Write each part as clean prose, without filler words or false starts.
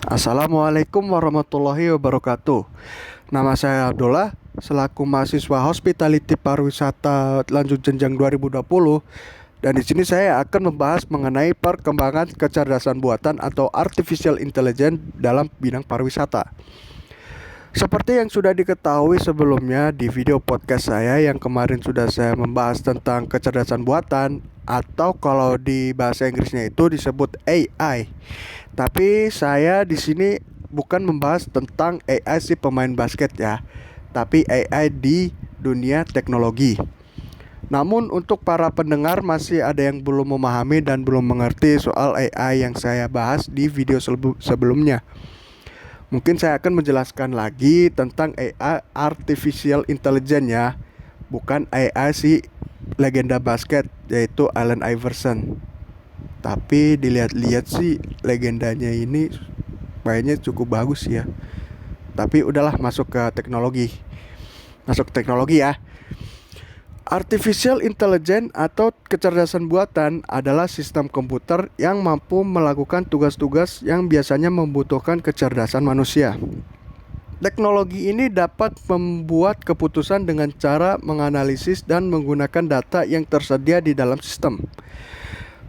Assalamualaikum warahmatullahi wabarakatuh. Nama saya Abdullah, selaku mahasiswa Hospitality Pariwisata lanjut jenjang 2020. Dan di sini saya akan membahas mengenai perkembangan kecerdasan buatan atau artificial intelligence dalam bidang pariwisata. Seperti yang sudah diketahui sebelumnya di video podcast saya yang kemarin sudah saya membahas tentang kecerdasan buatan, atau kalau di bahasa Inggrisnya itu disebut AI. Tapi saya di sini bukan membahas tentang AI si pemain basket ya, tapi AI di dunia teknologi. Namun untuk para pendengar masih ada yang belum memahami dan belum mengerti soal AI yang saya bahas di video sebelumnya. Mungkin saya akan menjelaskan lagi tentang AI Artificial Intelligence ya, bukan AI si legenda basket yaitu Allen Iverson. Tapi dilihat-lihat sih legendanya ini kayaknya cukup bagus ya. Tapi udahlah, masuk ke teknologi. Masuk ke teknologi ya. Artificial Intelligence atau kecerdasan buatan adalah sistem komputer yang mampu melakukan tugas-tugas yang biasanya membutuhkan kecerdasan manusia. Teknologi ini dapat membuat keputusan dengan cara menganalisis dan menggunakan data yang tersedia di dalam sistem.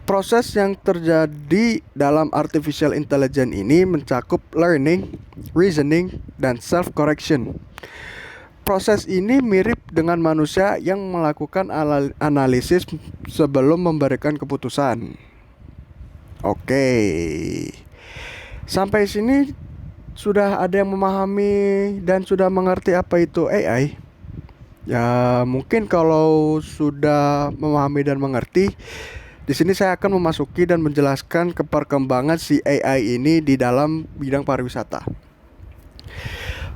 Proses yang terjadi dalam artificial intelligence ini mencakup learning, reasoning, dan self-correction. Proses ini mirip dengan manusia yang melakukan analisis sebelum memberikan keputusan. Oke. Sampai sini sudah ada yang memahami dan sudah mengerti apa itu AI? Ya, mungkin kalau sudah memahami dan mengerti, di sini saya akan memasuki dan menjelaskan ke perkembangan si AI ini di dalam bidang pariwisata.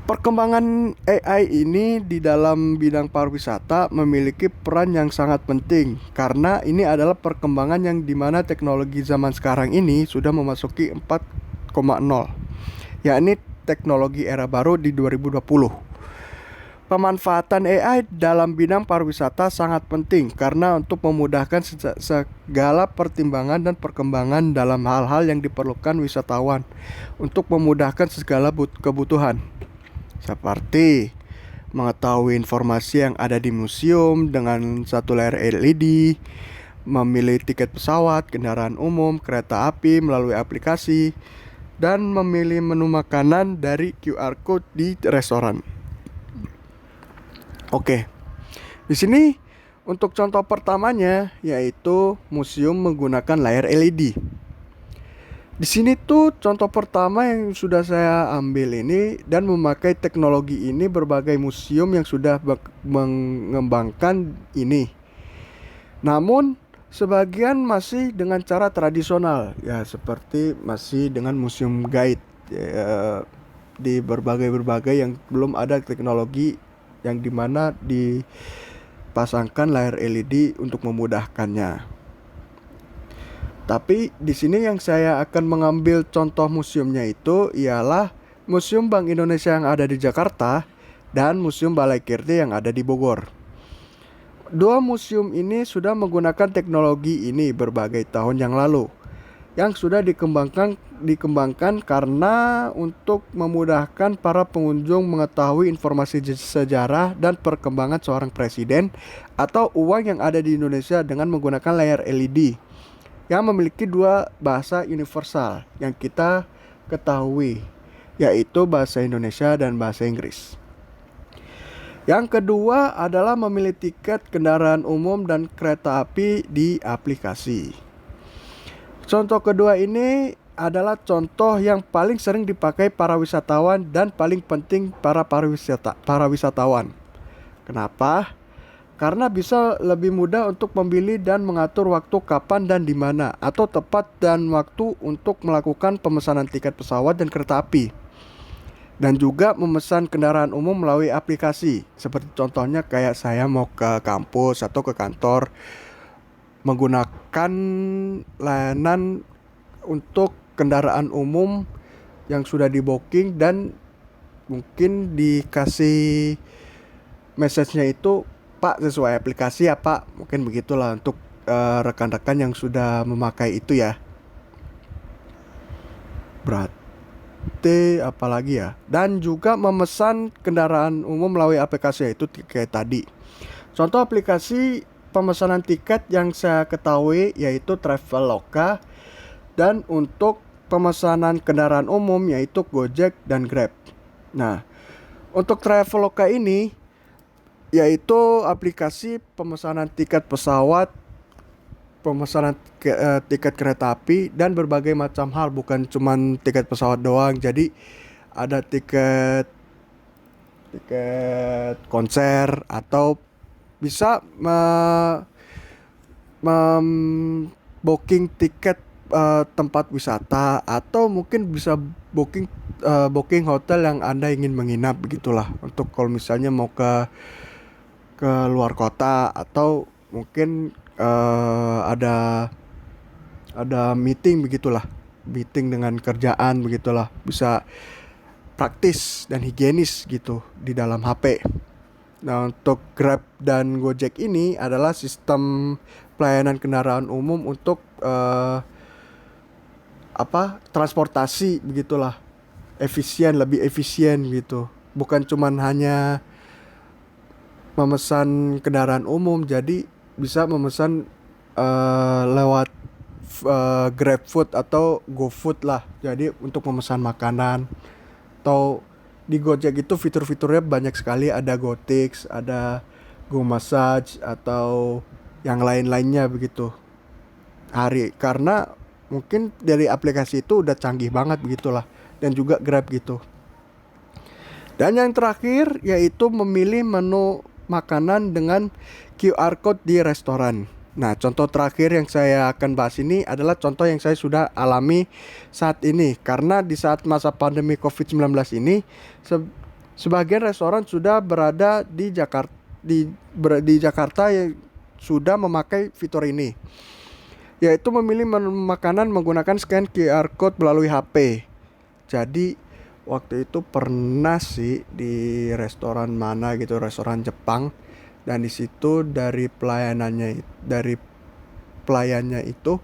Perkembangan AI ini di dalam bidang pariwisata memiliki peran yang sangat penting karena ini adalah perkembangan yang dimana teknologi zaman sekarang ini sudah memasuki 4.0, yakni teknologi era baru di 2020. Pemanfaatan AI dalam bidang pariwisata sangat penting karena untuk memudahkan segala pertimbangan dan perkembangan dalam hal-hal yang diperlukan wisatawan untuk memudahkan segala kebutuhan, seperti mengetahui informasi yang ada di museum dengan satu layar LED, memilih tiket pesawat, kendaraan umum, kereta api melalui aplikasi, dan memilih menu makanan dari QR code di restoran. Oke, di sini untuk contoh pertamanya yaitu museum menggunakan layar LED. Di sini tuh contoh pertama yang sudah saya ambil ini dan memakai teknologi ini berbagai museum yang sudah mengembangkan ini. Namun sebagian masih dengan cara tradisional ya, seperti masih dengan museum guide ya, di berbagai yang belum ada teknologi yang dimana dipasangkan layar LED untuk memudahkannya. Tapi di sini yang saya akan mengambil contoh museumnya itu ialah Museum Bank Indonesia yang ada di Jakarta dan Museum Balai Kirti yang ada di Bogor. Dua museum ini sudah menggunakan teknologi ini berbagai tahun yang lalu, yang sudah dikembangkan karena untuk memudahkan para pengunjung mengetahui informasi sejarah dan perkembangan seorang presiden atau uang yang ada di Indonesia dengan menggunakan layar LED yang memiliki dua bahasa universal yang kita ketahui, yaitu bahasa Indonesia dan bahasa Inggris. Yang kedua adalah memilih tiket kendaraan umum dan kereta api di aplikasi. Contoh kedua ini adalah contoh yang paling sering dipakai para wisatawan dan paling penting para wisatawan. Kenapa? Karena bisa lebih mudah untuk memilih dan mengatur waktu kapan dan di mana, atau tepat dan waktu untuk melakukan pemesanan tiket pesawat dan kereta api. Dan juga memesan kendaraan umum melalui aplikasi. Seperti contohnya kayak saya mau ke kampus atau ke kantor, menggunakan layanan untuk kendaraan umum yang sudah di booking dan mungkin dikasih message-nya itu, Pak, sesuai aplikasi ya Pak. Mungkin begitulah untuk rekan-rekan yang sudah memakai itu ya. Berat. OTT, apalagi ya. Dan juga memesan kendaraan umum melalui aplikasi itu kayak tadi. Contoh aplikasi pemesanan tiket yang saya ketahui yaitu Traveloka, dan untuk pemesanan kendaraan umum yaitu Gojek dan Grab. Nah, untuk Traveloka ini yaitu aplikasi pemesanan tiket pesawat, pemesanan tiket kereta api, dan berbagai macam hal, bukan cuman tiket pesawat doang. Jadi ada tiket konser, atau bisa booking tiket tempat wisata, atau mungkin bisa booking hotel yang Anda ingin menginap, begitulah. Untuk kalau misalnya mau ke luar kota, atau mungkin ada meeting, begitulah, meeting dengan kerjaan, begitulah, bisa praktis dan higienis gitu di dalam HP. Nah, untuk Grab dan Gojek ini adalah sistem pelayanan kendaraan umum untuk transportasi, begitulah, lebih efisien gitu. Bukan cuman hanya memesan kendaraan umum, jadi bisa memesan lewat GrabFood atau GoFood lah. Jadi untuk memesan makanan. Atau di Gojek itu fitur-fiturnya banyak sekali, ada GoTix, ada GoMassage, atau yang lain-lainnya begitu. Karena mungkin dari aplikasi itu udah canggih banget begitulah, dan juga Grab gitu. Dan yang terakhir yaitu memilih menu makanan dengan QR code di restoran. Nah, contoh terakhir yang saya akan bahas ini adalah contoh yang saya sudah alami saat ini. Karena di saat masa pandemi COVID-19 ini, sebagian restoran sudah berada di Jakarta yang sudah memakai fitur ini, yaitu memilih menu makanan menggunakan scan QR code melalui HP. Jadi waktu itu pernah sih di restoran mana gitu, restoran Jepang, dan di situ dari pelayannya itu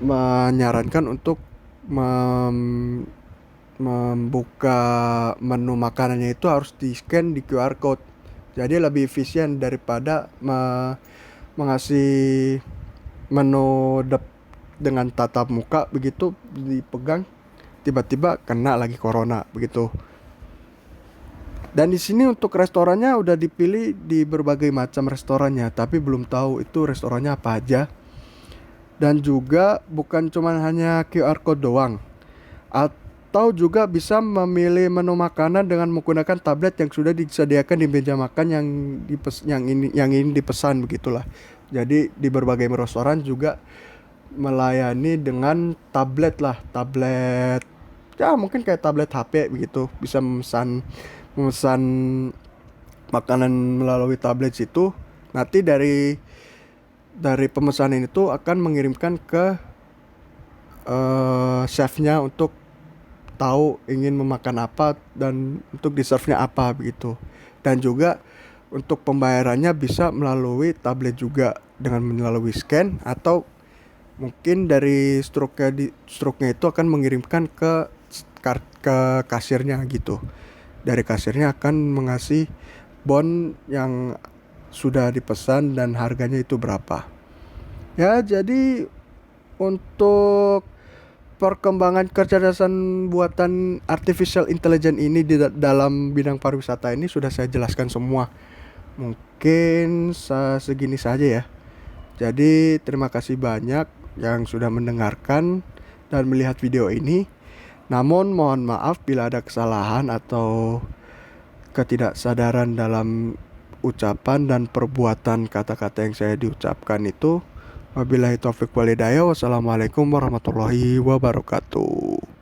menyarankan untuk membuka menu makanannya itu harus di scan di QR code. Jadi lebih efisien daripada mengasih menu dengan tatap muka begitu, dipegang tiba-tiba kena lagi corona begitu. Dan di sini untuk restorannya udah dipilih di berbagai macam restorannya, tapi belum tahu itu restorannya apa aja. Dan juga bukan cuma hanya QR code doang, atau juga bisa memilih menu makanan dengan menggunakan tablet yang sudah disediakan di meja makan yang ini dipesan, begitulah. Jadi di berbagai restoran juga melayani dengan tablet ya mungkin kayak tablet HP begitu, bisa memesan makanan melalui tablet situ. Nanti dari pemesanan itu akan mengirimkan ke chefnya untuk tahu ingin memakan apa dan untuk di-serve-nya apa begitu. Dan juga untuk pembayarannya bisa melalui tablet juga dengan melalui scan, atau mungkin dari struknya itu akan mengirimkan ke kasirnya gitu. Dari kasirnya akan mengasih bon yang sudah dipesan dan harganya itu berapa. Ya, jadi untuk perkembangan kecerdasan buatan artificial intelligence ini di dalam bidang pariwisata ini sudah saya jelaskan semua. Mungkin segini saja ya. Jadi terima kasih banyak yang sudah mendengarkan dan melihat video ini. Namun mohon maaf bila ada kesalahan atau ketidaksadaran dalam ucapan dan perbuatan kata-kata yang saya diucapkan itu. Wabillahi taufiq walhidayah. Wassalamualaikum warahmatullahi wabarakatuh.